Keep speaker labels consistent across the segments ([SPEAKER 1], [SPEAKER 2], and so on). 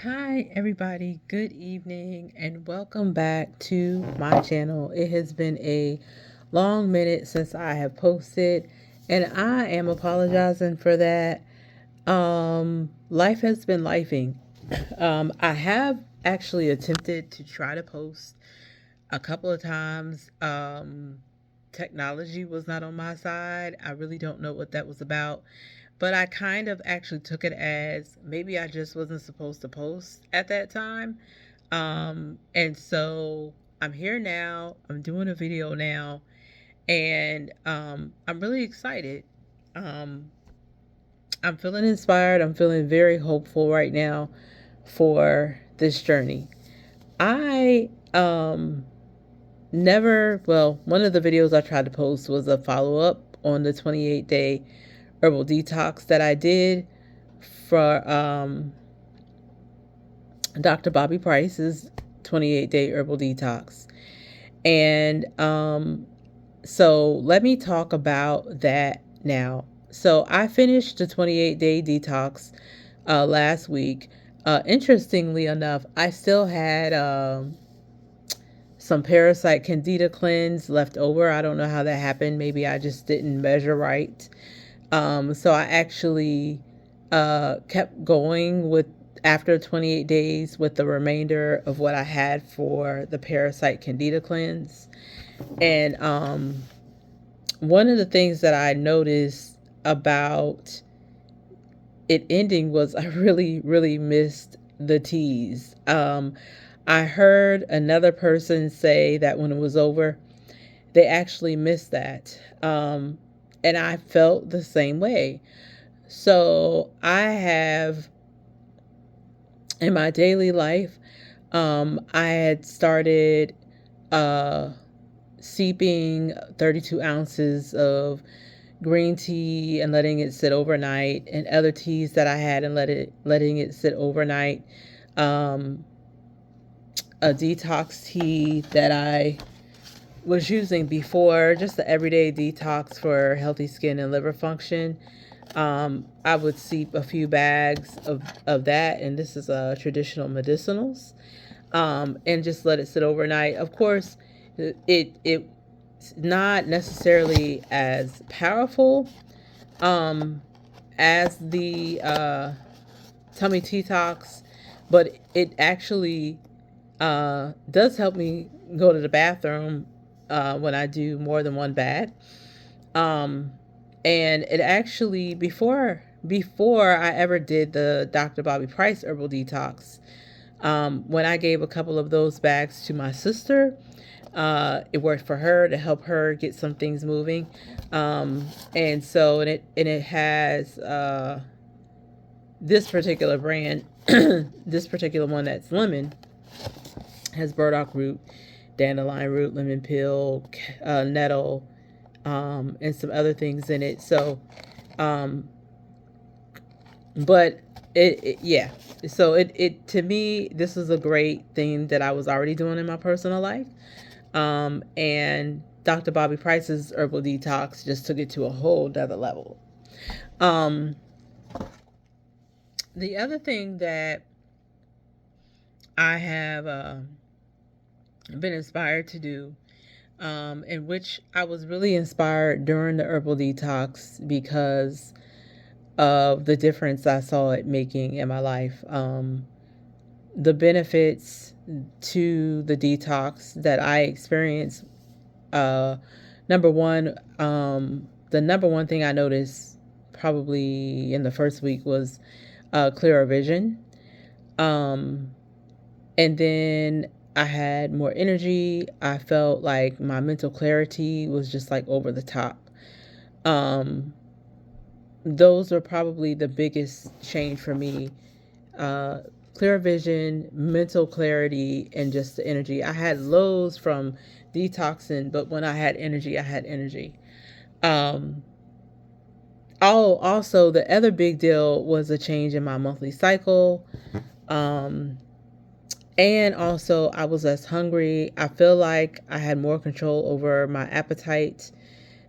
[SPEAKER 1] Hi, everybody. Good evening, and welcome back to my channel. It has been a long minute since I have posted, and I am apologizing for that. Life has been lifing. I have actually attempted to try to post a couple of times. Technology was not on my side. I really don't know what that was about. But I kind of actually took it as maybe I just wasn't supposed to post at that time. And so I'm here now. I'm doing a video now. And I'm really excited. Um, I'm feeling inspired. I'm feeling very hopeful right now for this journey. I never, well, one of the videos I tried to post was a follow up on the 28-day herbal detox that I did for Dr. Bobby Price's 28-day herbal detox. And so let me talk about that now. So I finished the 28-day detox last week. Interestingly enough, I still had some parasite candida cleanse left over. I don't know how that happened. Maybe I just didn't measure right. So I actually kept going with after 28 days with the remainder of what I had for the parasite candida cleanse. And one of the things that I noticed about it ending was I really missed the teas. I heard another person say that when it was over, they actually missed that. And I felt the same way. So I have in my daily life, I had started uh, seeping 32 ounces of green tea and letting it sit overnight, and other teas that I had and letting it sit overnight. Um, a detox tea that I was using before, just the everyday detox for healthy skin and liver function. I would seep a few bags of that, and this is traditional medicinals, and just let it sit overnight. Of course, it's not necessarily as powerful um, as the tummy detox, but it actually does help me go to the bathroom when I do more than one bag. Um, and it actually before I ever did the Dr. Bobby Price herbal detox, when I gave a couple of those bags to my sister, it worked for her to help her get some things moving. And so and it has this particular brand, this particular one that's lemon, has burdock root, dandelion root, lemon peel, nettle, and some other things in it. So, um, but yeah. So it to me, this is a great thing that I was already doing in my personal life. And Dr. Bobby Price's herbal detox just took it to a whole other level. Um, the other thing that I have been inspired to do, in which I was really inspired during the herbal detox because of the difference I saw it making in my life. The benefits to the detox that I experienced. Uh, number one, the number one thing I noticed probably in the first week was clearer vision. Um, and then I had more energy. I felt like my mental clarity was just like over the top. Um, those are probably the biggest change for me. Uh, Clear vision, mental clarity, and just the energy. I had lows from detoxing, but when I had energy, I had energy. Um, also, the other big deal was a change in my monthly cycle. Um, and also, I was less hungry. I feel like I had more control over my appetite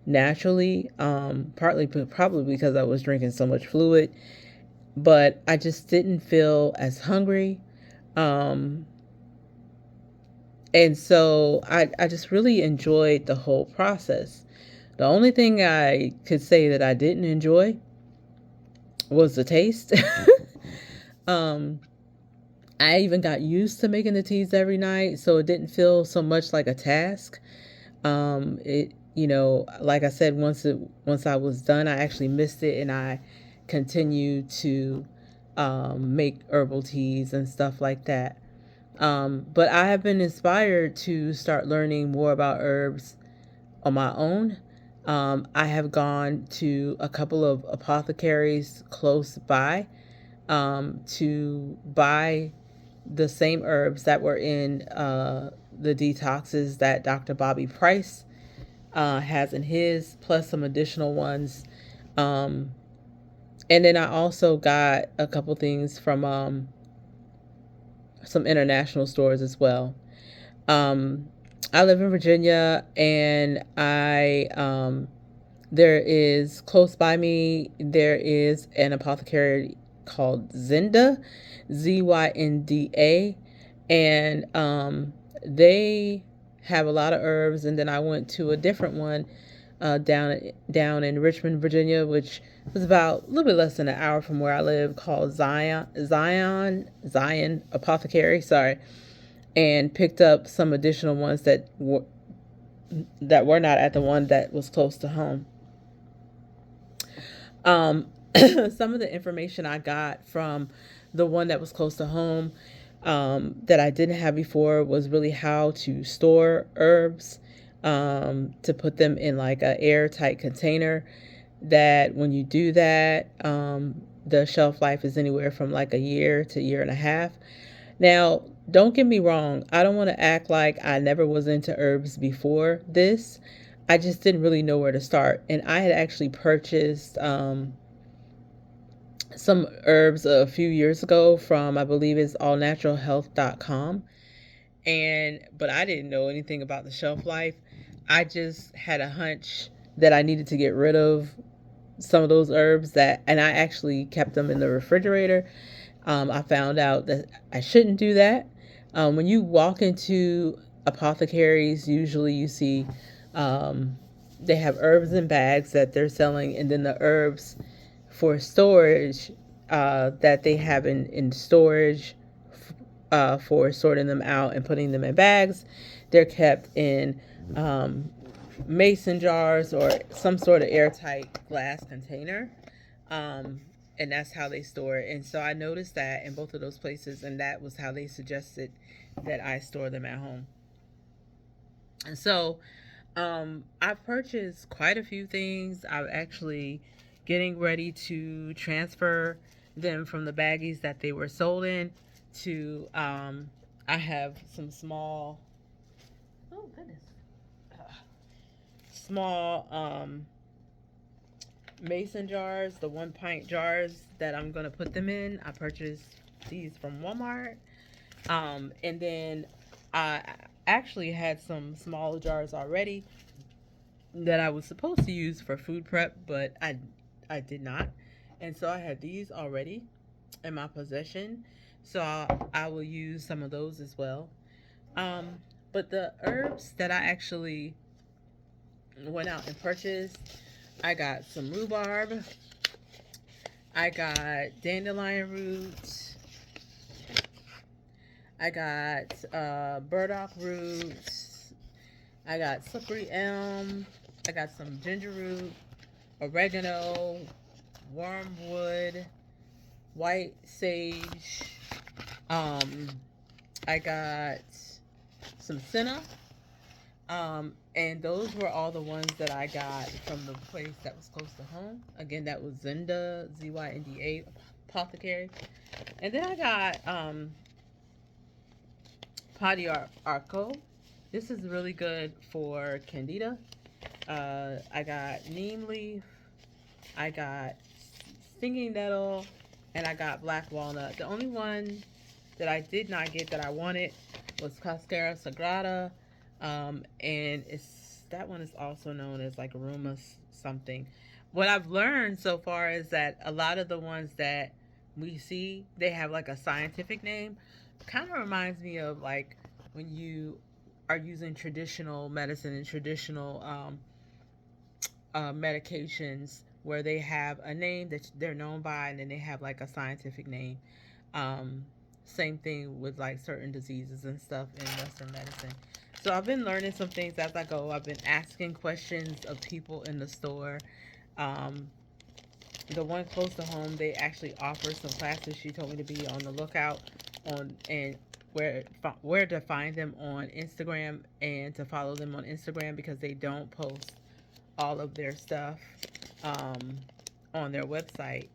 [SPEAKER 1] naturally, partly probably because I was drinking so much fluid. but I just didn't feel as hungry. Um, and so I just really enjoyed the whole process. The only thing I could say that I didn't enjoy was the taste. um, I even got used to making the teas every night, so it didn't feel so much like a task. It, like I said, once I was done, I actually missed it, and I continued to make herbal teas and stuff like that. But I have been inspired to start learning more about herbs on my own. I have gone to a couple of apothecaries close by to buy the same herbs that were in the detoxes that Dr. Bobby Price has in his, plus some additional ones. Um, and then I also got a couple things from some international stores as well. Um, I live in Virginia, and there is close by me, there is an apothecary called Zynda, Zynda, and they have a lot of herbs. And then I went to a different one down in Richmond, Virginia, which was about a little bit less than an hour from where I live, called Zion Apothecary. Sorry, and picked up some additional ones that were not at the one that was close to home. Um, some of the information I got from the one that was close to home that I didn't have before was really how to store herbs, to put them in like an airtight container. That when you do that, the shelf life is anywhere from like a year to year and a half. Now, don't get me wrong, I don't want to act like I never was into herbs before this. I just didn't really know where to start. And I had actually purchased some herbs a few years ago from, I believe it's allnaturalhealth.com. But I didn't know anything about the shelf life. I just had a hunch that I needed to get rid of some of those herbs, and I actually kept them in the refrigerator. I found out that I shouldn't do that. When you walk into apothecaries, usually you see they have herbs in bags that they're selling, and then the herbs for storage that they have in storage for sorting them out and putting them in bags. They're kept in mason jars or some sort of airtight glass container. Um, and that's how they store it. And so I noticed that in both of those places, and that was how they suggested that I store them at home. And so I've purchased quite a few things. I'm actually getting ready to transfer them from the baggies that they were sold in to, I have some small, oh goodness, small mason jars, the 1 pint jars that I'm going to put them in. I purchased these from Walmart. And then I actually had some smaller jars already that I was supposed to use for food prep, but I did not. And so I had these already in my possession. So I will use some of those as well. Um, but the herbs that I actually went out and purchased, I got some rhubarb, I got dandelion roots, I got burdock roots, I got slippery elm, I got some ginger root, oregano, wormwood, white sage. I got some senna. And those were all the ones that I got from the place that was close to home. Again, that was Zynda, Zynda Apothecary. And then I got Padi Arco. This is really good for candida. I got neem leaf, I got stinging nettle, and I got black walnut. The only one that I did not get that I wanted was Cascara Sagrada. And that one is also known as like aroma something. What I've learned so far is that a lot of the ones that we see they have like a scientific name. Kind of reminds me of like when you are using traditional medicine and traditional medications where they have a name that they're known by, and then they have like a scientific name. Um, Same thing with like certain diseases and stuff in Western medicine. So I've been learning some things as I go. I've been asking questions of people in the store. Um, the one close to home, they actually offer some classes. She told me to be on the lookout on and where to find them on Instagram and to follow them on Instagram because they don't post all of their stuff um, on their website.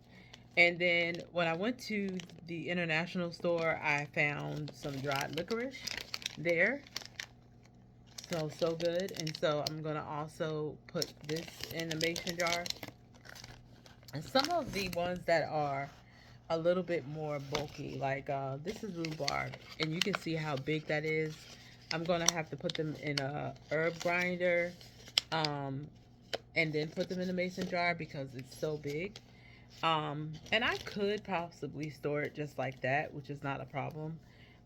[SPEAKER 1] And then when I went to the international store, I found some dried licorice there. Smells so good. And so I'm going to also put this in a mason jar. And some of the ones that are a little bit more bulky, like this is rhubarb, and you can see how big that is. I'm going to have to put them in a herb grinder um, and then put them in a mason jar because it's so big. And I could possibly store it just like that, which is not a problem.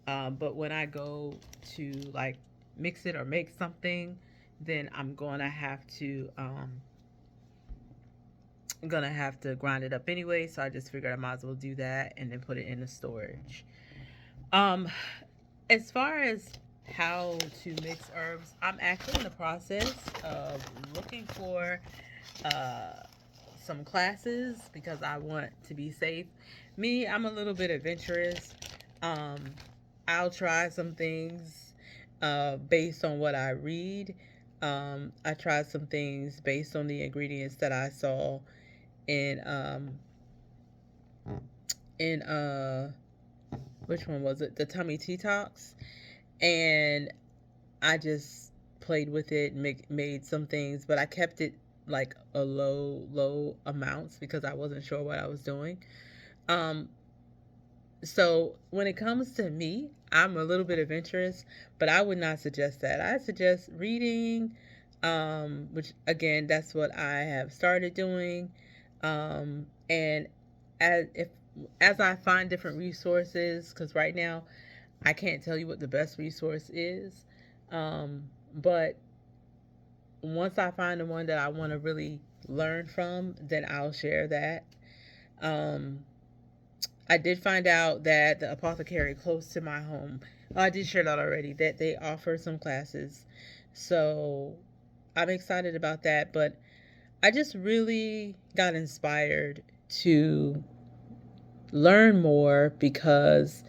[SPEAKER 1] But when I go to like mix it or make something, then I'm gonna have to grind it up anyway. So I just figured I might as well do that and then put it in the storage. Um, as far as how to mix herbs, I'm actually in the process of looking for uh, some classes because I want to be safe. Me, I'm a little bit adventurous. Um, I'll try some things based on what I read. I tried some things based on the ingredients that I saw in in which one was it? The Tummy Detox, and I just played with it, made some things, but I kept it like a low amounts because I wasn't sure what I was doing. Um, so when it comes to me, I'm a little bit adventurous, but I would not suggest that. I suggest reading, which again, that's what I have started doing. And as I find different resources, because right now I can't tell you what the best resource is, but once I find the one that I want to really learn from, then I'll share that. Um, I did find out that the apothecary close to my home, oh, I did share that already, that they offer some classes. So I'm excited about that. But I just really got inspired to learn more because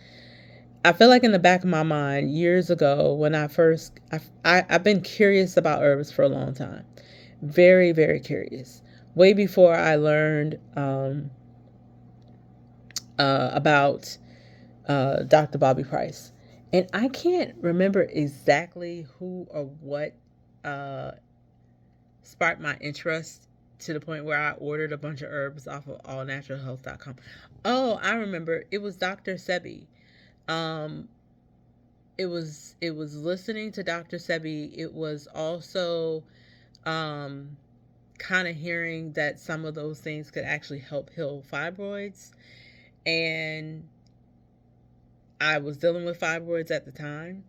[SPEAKER 1] I feel like in the back of my mind, years ago, when I've been curious about herbs for a long time. Very, very curious. Way before I learned about Dr. Bobby Price. And I can't remember exactly who or what uh, sparked my interest to the point where I ordered a bunch of herbs off of allnaturalhealth.com. Oh, I remember. It was Dr. Sebi. Um, it was listening to Dr. Sebi. It was also um, kind of hearing that some of those things could actually help heal fibroids. And I was dealing with fibroids at the time.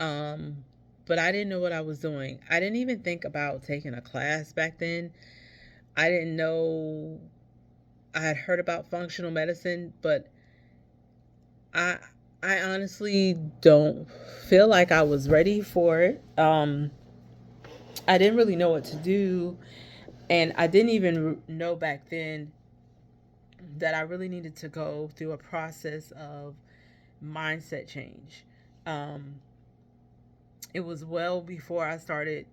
[SPEAKER 1] Um, but I didn't know what I was doing. I didn't even think about taking a class back then. I didn't know. I had heard about functional medicine, but I I honestly don't feel like I was ready for it. I didn't really know what to do, and I didn't even know back then that I really needed to go through a process of mindset change. Um, it was well before I started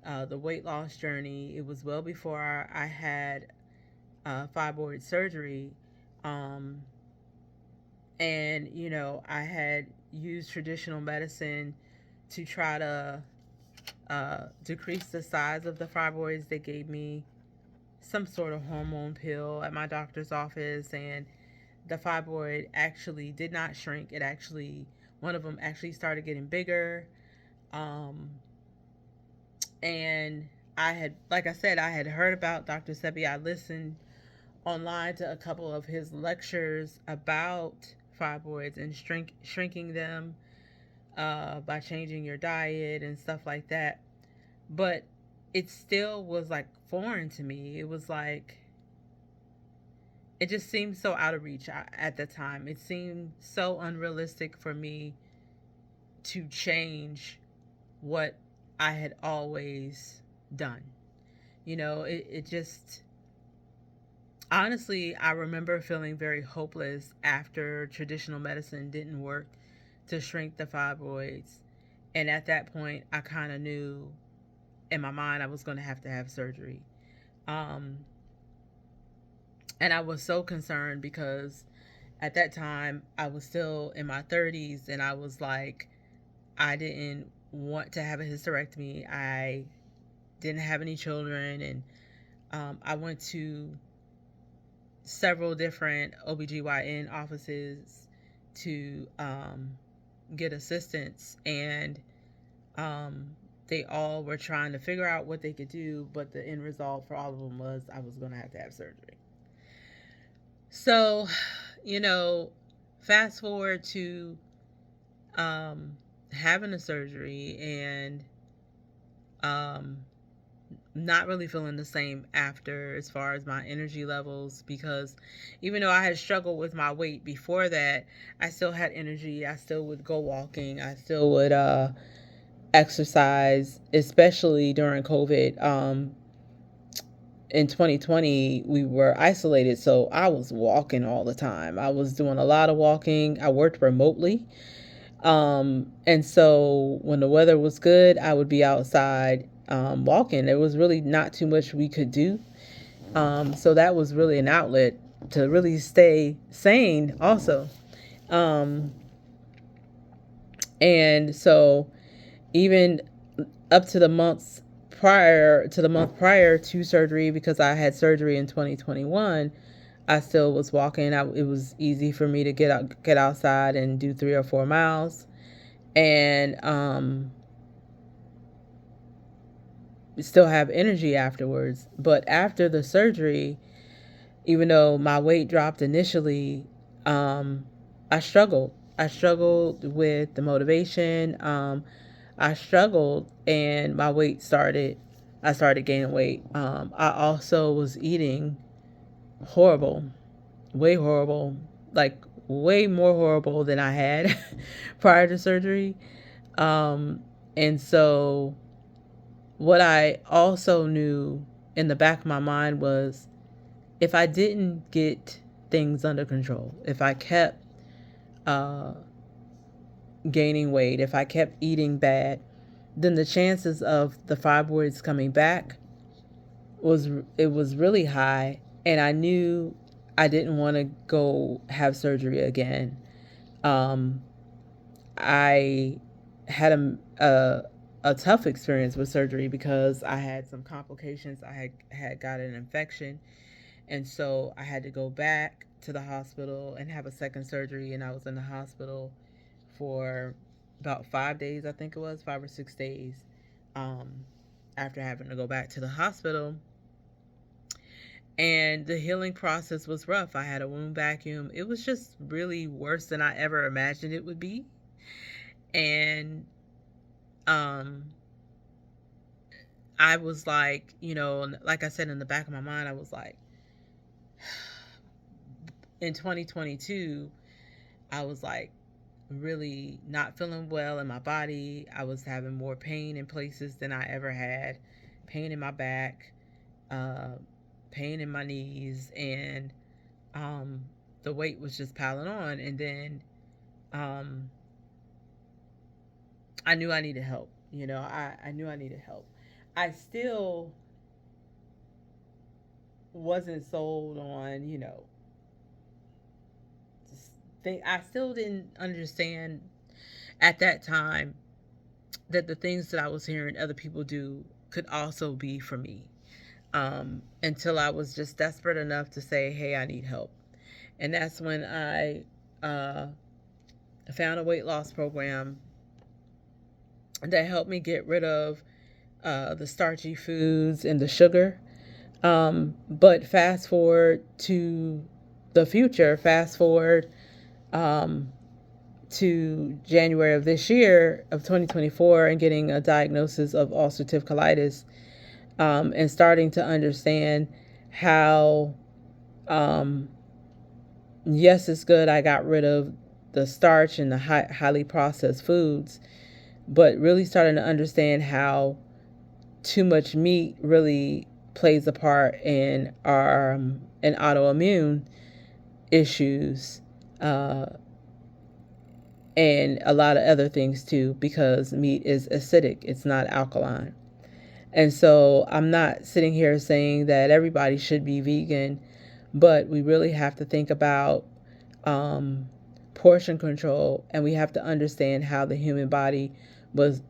[SPEAKER 1] the weight loss journey. It was well before I had fibroid surgery. Um, and, I had used traditional medicine to try to decrease the size of the fibroids. They gave me some sort of hormone pill at my doctor's office, and the fibroid actually did not shrink. One of them actually started getting bigger. Um, and like I said, I had heard about Dr. Sebi. I listened online to a couple of his lectures about fibroids and shrinking them by changing your diet and stuff like that. But it still was like foreign to me. It was like, it just seemed so out of reach at the time. It seemed so unrealistic for me to change what I had always done. It just, honestly, I remember feeling very hopeless after traditional medicine didn't work to shrink the fibroids. And at that point, I kind of knew in my mind I was going to have surgery. Um, and I was so concerned because at that time I was still in my 30s, and I was like, I didn't want to have a hysterectomy. I didn't have any children, and I went to several different OBGYN offices to get assistance, and they all were trying to figure out what they could do, but the end result for all of them was I was going to have surgery. So, you know, fast forward to having a surgery and um, not really feeling the same after, as far as my energy levels, because even though I had struggled with my weight before that, I still had energy. I still would go walking. I still would exercise, especially during COVID. In 2020, we were isolated, so I was walking all the time. I was doing a lot of walking. I worked remotely. And so when the weather was good, I would be outside walking. There was really not too much we could do. So that was really an outlet to really stay sane also. Um, and so even up to the month prior to surgery, because I had surgery in 2021, I still was walking. It was easy for me to get outside and do 3 or 4 miles, and still have energy afterwards. But after the surgery, even though my weight dropped initially, I struggled. I struggled with the motivation. I struggled, and my weight started. I started gaining weight. I also was eating horrible, way horrible, like way more horrible than I had prior to surgery. And so, what I also knew in the back of my mind was, if I didn't get things under control, if I kept uh, gaining weight, if I kept eating bad, then the chances of the fibroids coming back was really high, and I knew I didn't want to go have surgery again. Um, I had a tough experience with surgery because I had some complications. I had got an infection, and so I had to go back to the hospital and have a second surgery, and I was in the hospital for about 5 days, I think it was 5 or 6 days, um, after having to go back to the hospital. And the healing process was rough. I had a wound vacuum. It was just really worse than I ever imagined it would be. And um, I was like, like I said, in the back of my mind, I was like, in 2022, I was like really not feeling well in my body. I was having more pain in places than I ever had, pain in my back, uh, pain in my knees, and um, the weight was just piling on. And then um, I knew I needed help. I knew I needed help. I still wasn't sold on, I still didn't understand at that time that the things that I was hearing other people do could also be for me. Until I was just desperate enough to say, hey, I need help. And that's when I found a weight loss program that helped me get rid of the starchy foods and the sugar. But fast forward to the future, fast forward um, to January of this year, of 2024, and getting a diagnosis of ulcerative colitis, and starting to understand how, um, yes, it's good. I got rid of the starch and the highly processed foods, but really starting to understand how too much meat really plays a part in our in autoimmune issues, uh, and a lot of other things too, because meat is acidic, it's not alkaline. And so I'm not sitting here saying that everybody should be vegan, but we really have to think about um, portion control, and we have to understand how the human body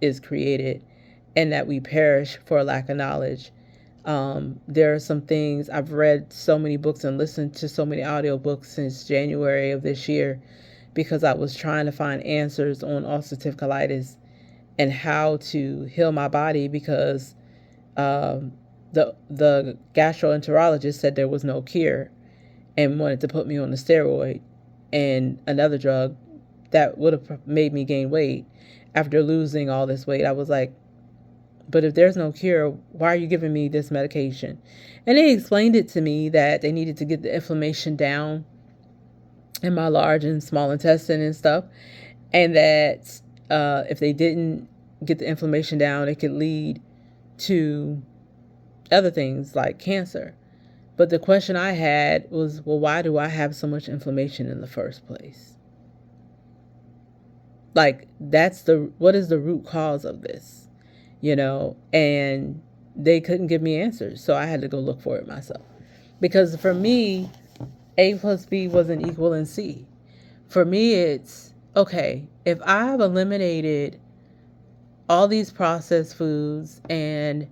[SPEAKER 1] is created, and that we perish for lack of knowledge. There are some things, I've read so many books and listened to so many audiobooks since January of this year, because I was trying to find answers on ulcerative colitis and how to heal my body, because um, the gastroenterologist said there was no cure and wanted to put me on a steroid and another drug that would have made me gain weight after losing all this weight. I was like, but if there's no cure, why are you giving me this medication? And they explained it to me that they needed to get the inflammation down in my large and small intestine and stuff, and that if they didn't get the inflammation down, it could lead to other things like cancer. But the question I had was, well, why do I have so much inflammation in the first place? Like, what is the root cause of this? And they couldn't give me answers. So I had to go look for it myself. Because for me, A plus B wasn't equal C. For me, it's okay, if I've eliminated all these processed foods and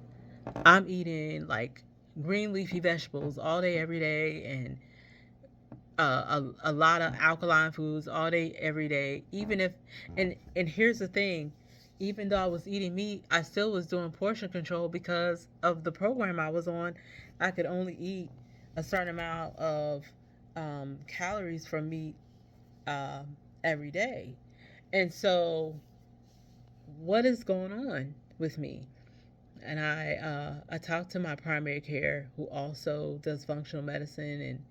[SPEAKER 1] I'm eating like green leafy vegetables all day, every day, and a lot of alkaline foods all day, every day. Even if, and here's the thing, even though I was eating meat, I still was doing portion control because of the program I was on. I could only eat a certain amount of calories from meat every day. And so, what is going on with me? And I talked to my primary care, who also does functional medicine, and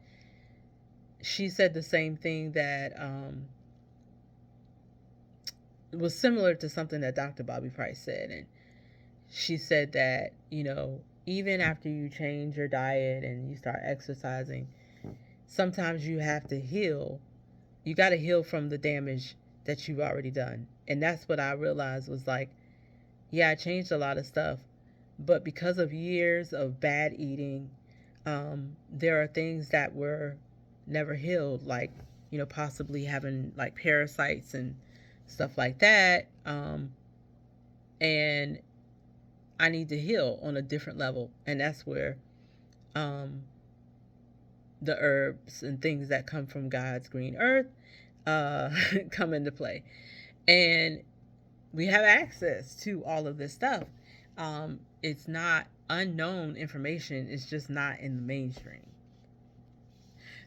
[SPEAKER 1] she said the same thing, that was similar to something that Dr. Bobby Price said. And she said that, even after you change your diet and you start exercising, sometimes you have to heal. You got to heal from the damage that you've already done. And that's what I realized was like, yeah, I changed a lot of stuff, but because of years of bad eating, there are things that were never healed, like, possibly having like parasites and stuff like that. And I need to heal on a different level. And that's where um, the herbs and things that come from God's green earth uh, come into play. And we have access to all of this stuff. It's not unknown information, it's just not in the mainstream.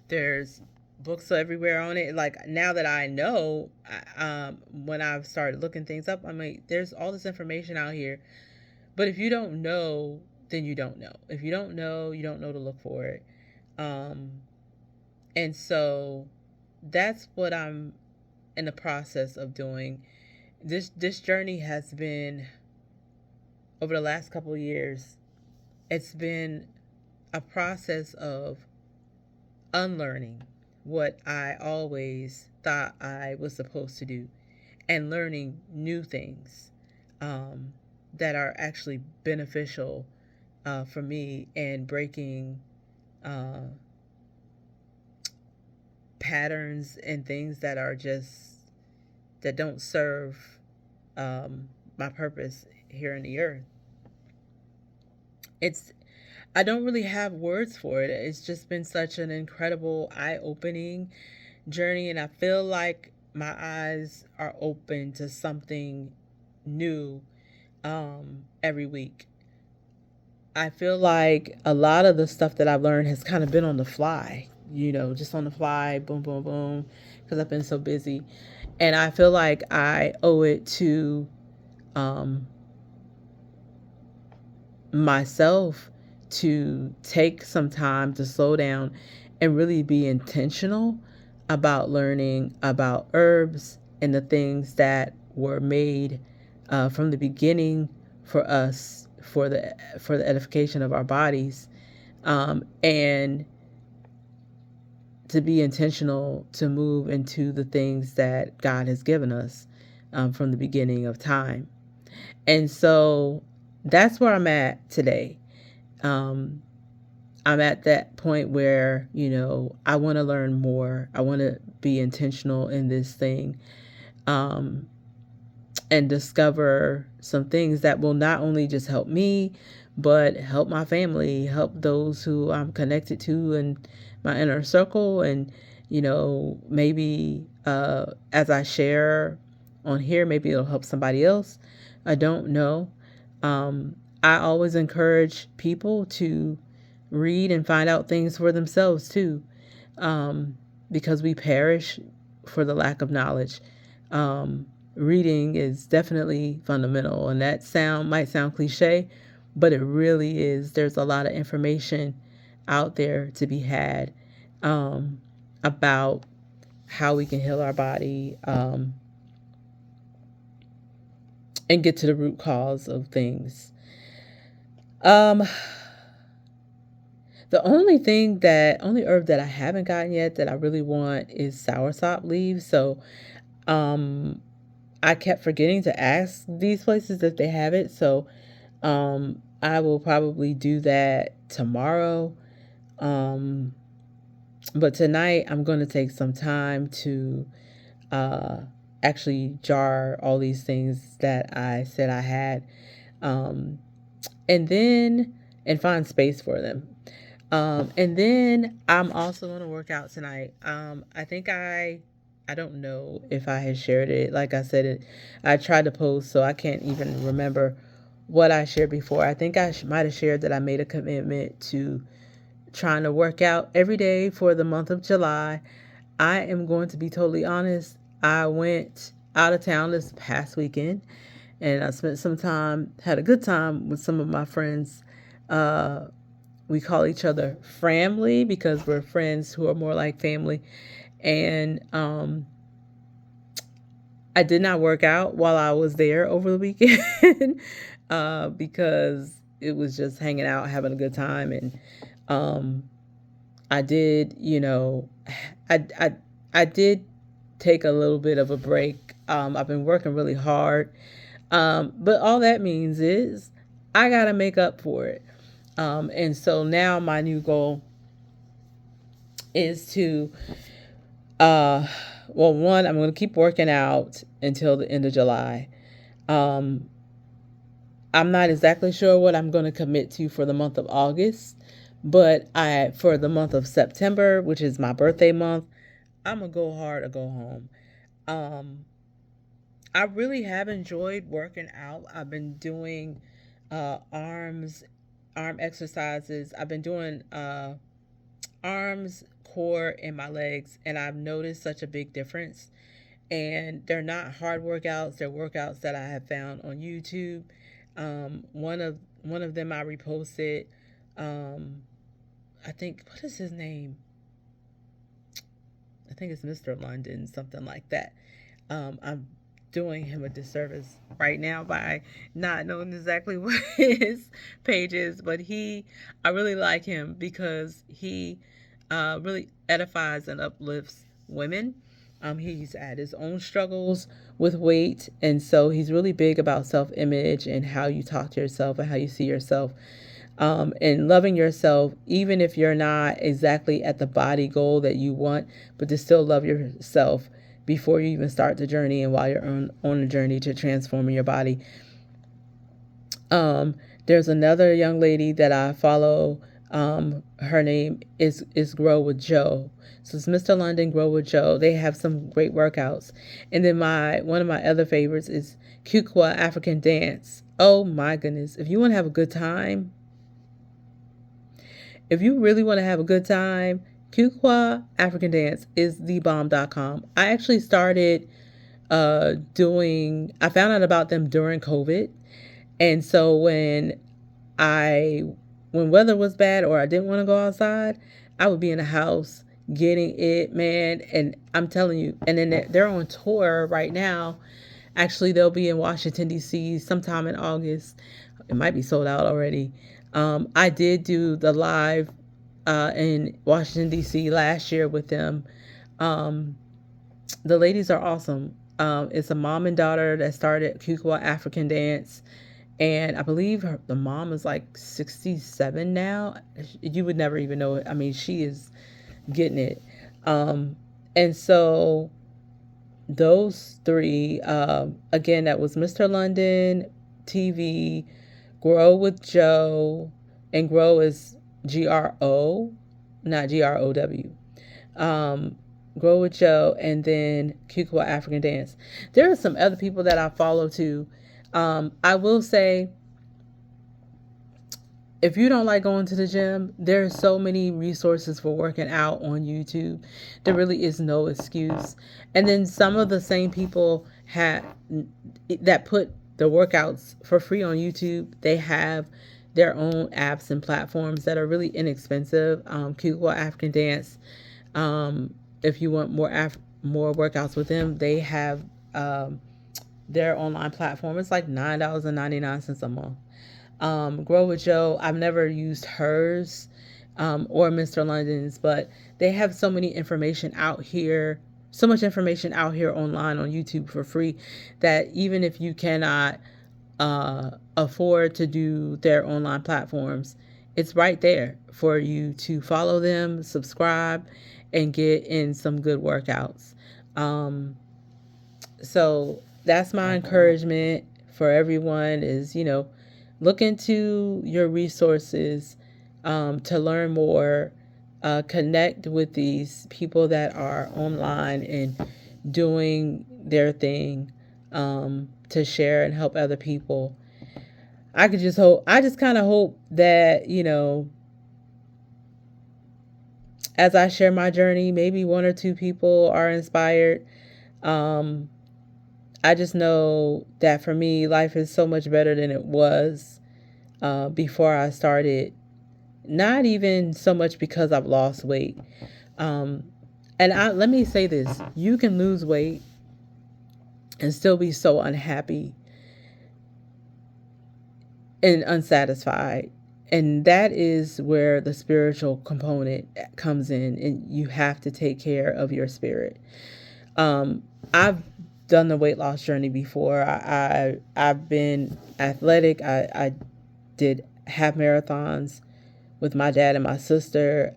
[SPEAKER 1] There's books everywhere on it. Like, now that I know, when I've started looking things up, I mean, there's all this information out here. But if you don't know, then you don't know. If you don't know, you don't know to look for it. And so that's what I'm in the process of doing. This journey has been, over the last couple of years, it's been a process of unlearning what I always thought I was supposed to do, and learning new things that are actually beneficial for me, and breaking uh, patterns and things that are just, that don't serve my purpose here on the earth. It's, I don't really have words for it. It's just been such an incredible, eye-opening journey, and I feel like my eyes are open to something new every week. I feel like a lot of the stuff that I've learned has kind of been on the fly, just on the fly, boom, boom, boom, because I've been so busy. And I feel like I owe it to um, myself to take some time to slow down and really be intentional about learning about herbs and the things that were made from the beginning for us for the edification of our bodies, and to be intentional to move into the things that God has given us from the beginning of time. And so that's where I'm at today. Um, I'm at that point where, I want to learn more. I want to be intentional in this thing, um, and discover some things that will not only just help me, but help my family, help those who I'm connected to in my inner circle. And, maybe as I share on here, maybe it'll help somebody else. I don't know. I always encourage people to read and find out things for themselves too, because we perish for the lack of knowledge. Reading is definitely fundamental, and that might sound cliche, but it really is. There's a lot of information out there to be had, about how we can heal our body, and get to the root cause of things. The only herb that I haven't gotten yet that I really want is soursop leaves. So, um, I kept forgetting to ask these places if they have it. So, I will probably do that tomorrow. Um, but tonight I'm going to take some time to uh, actually jar all these things that I said I had, um, and then and find space for them. And then I'm also going to work out tonight. I think I don't know if I had shared it. Like I said, I tried to post, so I can't even remember what I shared before. I think I might have shared that I made a commitment to trying to work out every day for the month of July. I am going to be totally honest. I went out of town this past weekend, and I spent some time, had a good time with some of my friends. We call each other family because we're friends who are more like family. And I did not work out while I was there over the weekend, because it was just hanging out, having a good time. And um, I did, I, I, I did take a little bit of a break. I've been working really hard. But all that means is I got to make up for it. And so now my new goal is to, uh, well, one, I'm going to keep working out until the end of July. Um, I'm not exactly sure what I'm going to commit to for the month of August, but for the month of September, which is my birthday month, I'm going to go hard or go home. Um, I really have enjoyed working out. I've been doing uh, arms, arm exercises. I've been doing arms, core, and my legs, and I've noticed such a big difference. And they're not hard workouts; they're workouts that I have found on YouTube. One of them I reposted. Um, I think, what is his name? I think it's Mr. London, something like that. I'm doing him a disservice right now by not knowing exactly what his page is, but I really like him because he really edifies and uplifts women. He's had his own struggles with weight, and so he's really big about self image and how you talk to yourself and how you see yourself, and loving yourself, even if you're not exactly at the body goal that you want, but to still love yourself before you even start the journey and while you're on the journey to transforming your body. Um, there's another young lady that I follow. Her name is Grow with Joe. So it's Mr. London, Grow with Joe. They have some great workouts. And then one of my other favorites is Kukwa African Dance. Oh my goodness. If you want to have a good time, If you really want to have a good time, Kukwa African Dance is thebomb.com. I actually started I found out about them during COVID. And so I, when weather was bad or I didn't want to go outside, I would be in the house getting it, man. And I'm telling you, and then they're on tour right now. Actually, they'll be in Washington, D.C. sometime in August. It might be sold out already. I did do the live in Washington, D.C. last year with them. Um, the ladies are awesome. It's a mom and daughter that started Kukwa African Dance. And I believe the mom is like 67 now. You would never even know it. I mean, she is getting it. And so those three, again, that was Mr. London, TV, Grow with Joe, and Grow is GRO, not GROW. Um, Grow with Joe, and then Kukwa African Dance. There are some other people that I follow too. I will say, if you don't like going to the gym, there are so many resources for working out on YouTube. There really is no excuse. And then some of the same people that put the workouts for free on YouTube. They have their own apps and platforms that are really inexpensive. Kukwa African Dance. If you want more workouts with them, they have their online platform. It's like $9.99 a month. Grow with Joe, I've never used hers or Mr. London's, but they have so many information out here, so much information out here online on YouTube for free that even if you cannot afford to do their online platforms, it's right there for you to follow them, subscribe, and get in some good workouts. So that's my encouragement for everyone is, look into your resources to learn more, connect with these people that are online and doing their thing to share and help other people. I just kind of hope that, as I share my journey, maybe one or two people are inspired. I just know that for me, life is so much better than it was before I started. Not even so much because I've lost weight. Let me say this: you can lose weight and still be so unhappy and unsatisfied. And that is where the spiritual component comes in, and you have to take care of your spirit. I've done the weight loss journey before. I've been athletic. I did half marathons with my dad and my sister.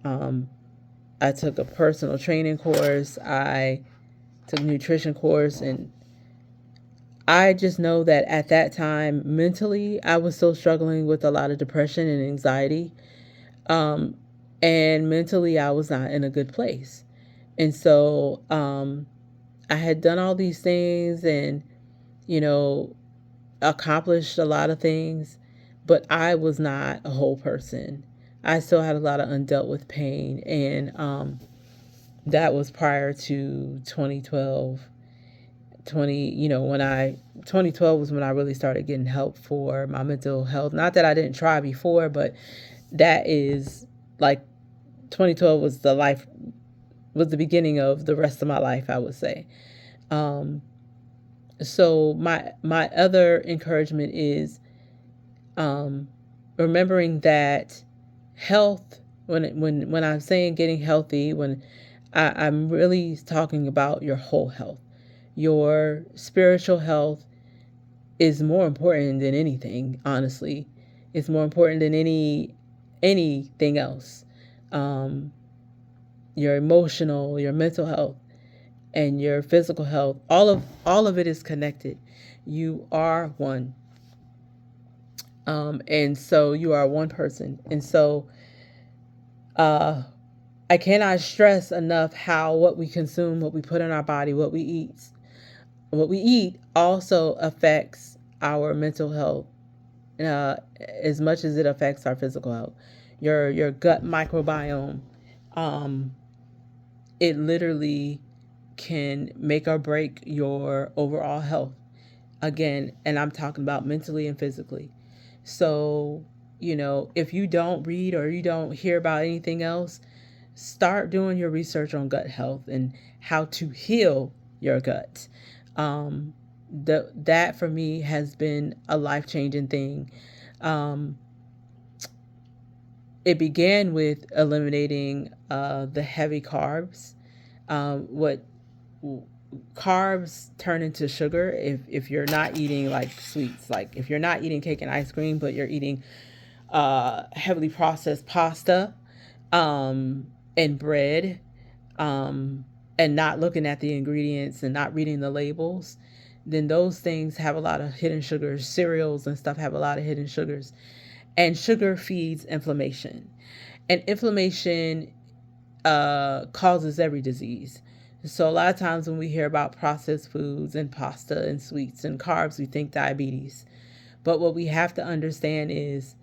[SPEAKER 1] I took a personal training course. I took a nutrition course, and I just know that at that time, mentally, I was still struggling with a lot of depression and anxiety. And mentally, I was not in a good place. And so I had done all these things and, accomplished a lot of things, but I was not a whole person. I still had a lot of undealt with pain. And that was prior to 2012. 2012 was when I really started getting help for my mental health. Not that I didn't try before, but that is like 2012 was the beginning of the rest of my life, I would say. So my other encouragement is remembering that health, when I'm saying getting healthy, when I'm really talking about your whole health. Your spiritual health is more important than anything, honestly. It's more important than anything else. Your emotional, your mental health, and your physical health, all of it is connected. You are one. And so you are one person. And so I cannot stress enough how what we consume, what we put in our body, what we eat also affects our mental health as much as it affects our physical health. your gut microbiome, um, it literally can make or break your overall health. Again, and I'm talking about mentally and physically. So, if you don't read or you don't hear about anything else, start doing your research on gut health and how to heal your gut. That for me has been a life changing thing. Um, it began with eliminating the heavy carbs. What carbs turn into sugar if you're not eating like sweets, like if you're not eating cake and ice cream, but you're eating heavily processed pasta, and bread, um, and not looking at the ingredients and not reading the labels, then those things have a lot of hidden sugars. Cereals and stuff have a lot of hidden sugars, and sugar feeds inflammation, and inflammation causes every disease. So a lot of times when we hear about processed foods and pasta and sweets and carbs, we think diabetes. But what we have to understand is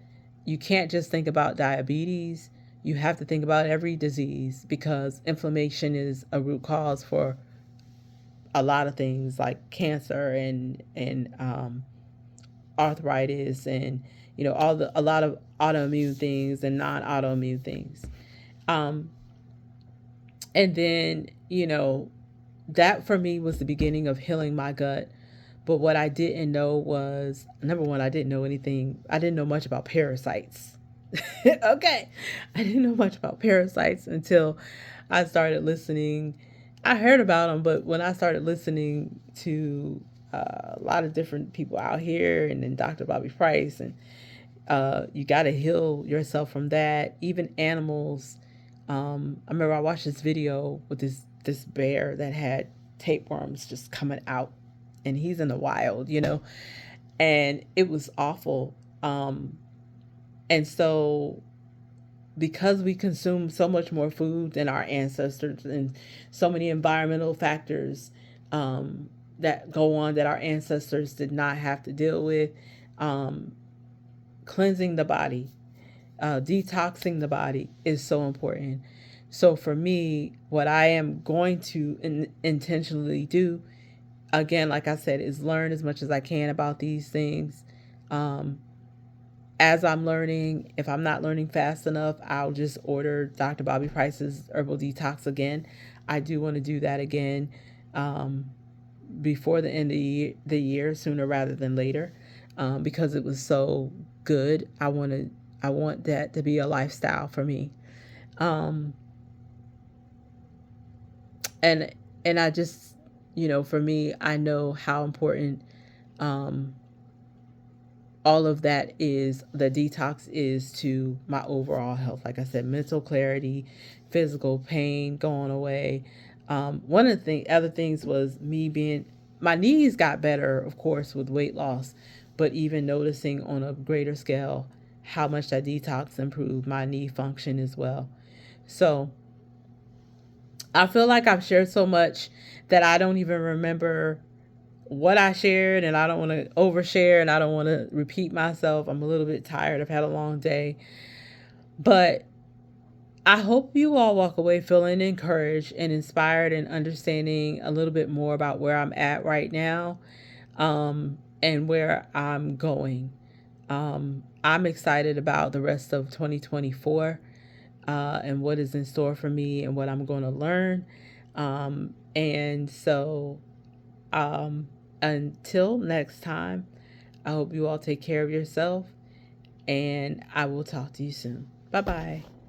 [SPEAKER 1] you can't just think about diabetes. You have to think about every disease, because inflammation is a root cause for a lot of things like cancer and arthritis, and a lot of autoimmune things and non-autoimmune things. Um, and then that for me was the beginning of healing my gut. But what I didn't know was, number one, I didn't know anything. I didn't know much about parasites. Okay. I didn't know much about parasites until I started listening. I heard about them, but when I started listening to a lot of different people out here, and then Dr. Bobby Price, and you got to heal yourself from that. Even animals. I remember I watched this video with this bear that had tapeworms just coming out, and he's in the wild, and it was awful. And so, because we consume so much more food than our ancestors, and so many environmental factors that go on that our ancestors did not have to deal with, um, cleansing the body, detoxing the body is so important. So for me, what I am going to intentionally do, again, like I said, is learn as much as I can about these things. Um, as I'm learning, if I'm not learning fast enough, I'll just order Dr. Bobby Price's Herbal Detox again. I do want to do that again, um, before the end of the year, sooner rather than later, because it was so good. I want that to be a lifestyle for me. Um, and and I just, for me, I know how important, um, all of that is, the detox is to my overall health. Like I said, mental clarity, physical pain going away. One of the other things was me being, my knees got better, of course, with weight loss, but even noticing on a greater scale how much that detox improved my knee function as well. So I feel like I've shared so much that I don't even remember what I shared, and I don't want to overshare, and I don't want to repeat myself. I'm a little bit tired. I've had a long day. But I hope you all walk away feeling encouraged and inspired and understanding a little bit more about where I'm at right now, and where I'm going. I'm excited about the rest of 2024, and what is in store for me and what I'm going to learn. And so, um, until next time, I hope you all take care of yourself, and I will talk to you soon. Bye bye.